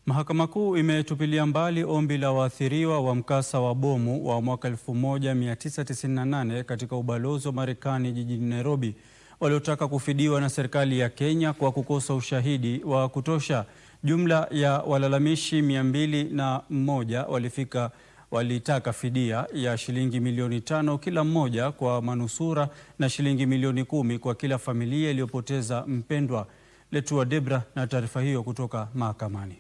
Mahakama Kuu imetupilia mbali ombi la waathiriwa wa mkasa wa bomu wa mwaka 1998 katika ubalozi wa Marekani jijini Nairobi, waliotaka kufidiwa na serikali ya Kenya kwa kukosa ushahidi wa kutosha. Jumla ya walalamishi 201 walitaka fidia ya shilingi milioni 5 kila mmoja kwa manusura na shilingi milioni 10 kwa kila familia iliyopoteza mpendwa. Letua Debra na taarifa hiyo kutoka mahakamani.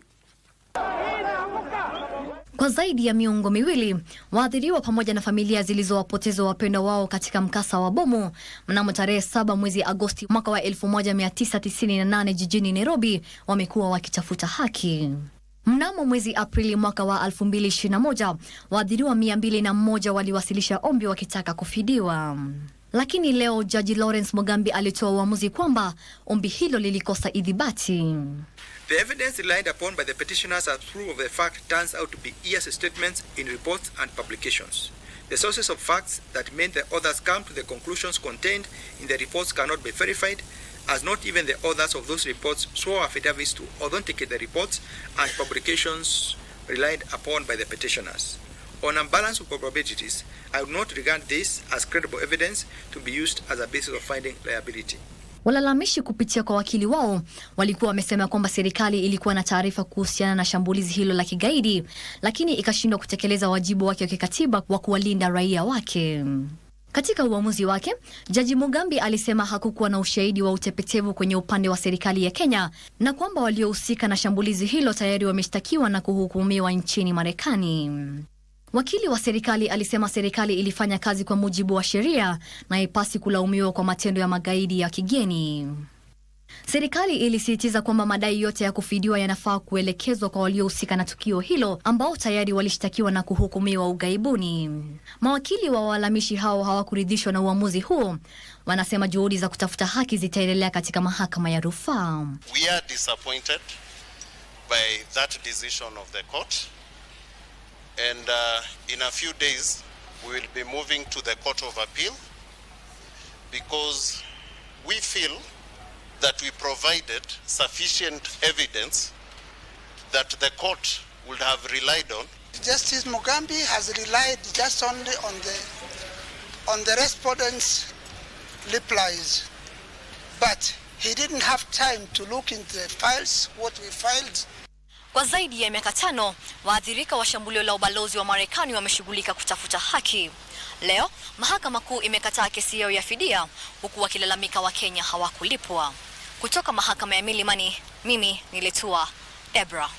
Kwa zaidi ya miongo miwili, waathiriwa pamoja na familia zilizowapoteza wapendwa wao katika mkasa wa bomu mnamo tarehe 7 mwezi Agosti mwaka wa 1998 jijini Nairobi wamekuwa wakitafuta haki. Mnamo mwezi Aprili mwaka wa 2021, waathiriwa 201 waliwasilisha ombi wakitaka kufidiwa. Lakini leo Jaji Lawrence Mugambi alitoa uamuzi kwamba ombi hilo lilikosa idhibati. The evidence relied upon by the petitioners as proof of the fact turns out to be hearsay statements in reports and publications. The sources of facts that made the authors come to the conclusions contained in the reports cannot be verified, as not even the authors of those reports swore affidavits to authenticate the reports and publications relied upon by the petitioners. On a balance of probabilities, I would not regard this as credible evidence to be used as a basis of finding liability. Walalamishi kupitia kwa wakili wao walikuwa wamesema kwamba serikali ilikuwa na taarifa kuhusiana na shambulizi hilo la kigaidi, lakini ikashindwa kutekeleza wajibu wake wa kikatiba wa kuwalinda raia wake. Katika uamuzi wake, Jaji Mugambi alisema hakukuwa na ushahidi wa utepetevu kwenye upande wa serikali ya Kenya na kwamba waliohusika na shambulizi hilo tayari wameshtakiwa na kuhukumiwa nchini Marekani. Wakili wa serikali alisema serikali ilifanya kazi kwa mujibu wa sheria na haipasi kulaumiwa kwa matendo ya magaidi ya kigeni. Serikali ilisisitiza kwamba madai yote ya kufidiwa yanafaa kuelekezwa kwa waliohusika na tukio hilo ambao tayari walishtakiwa na kuhukumiwa ughaibuni. Mawakili wa walalamishi hao hawakuridhishwa na uamuzi huo. Wanasema juhudi za kutafuta haki zitaendelea katika mahakama ya rufaa. We are disappointed by that decision of the court. And in a few days, we will be moving to the Court of Appeal because we feel that we provided sufficient evidence that the court would have relied on. Justice Mugambi has relied just only on the respondent's replies, but he didn't have time to look into the files, what we filed. Kwa zaidi ya miaka 5, waathirika wa shambulio la ubalozi wa Marekani wameshughulika kutafuta haki. Leo, Mahakama Kuu imekataa kesi yao ya fidia, huku wakilalamika wa Kenya hawakulipwa. Kutoka mahakama ya Milimani, mimi ni Letua Debra.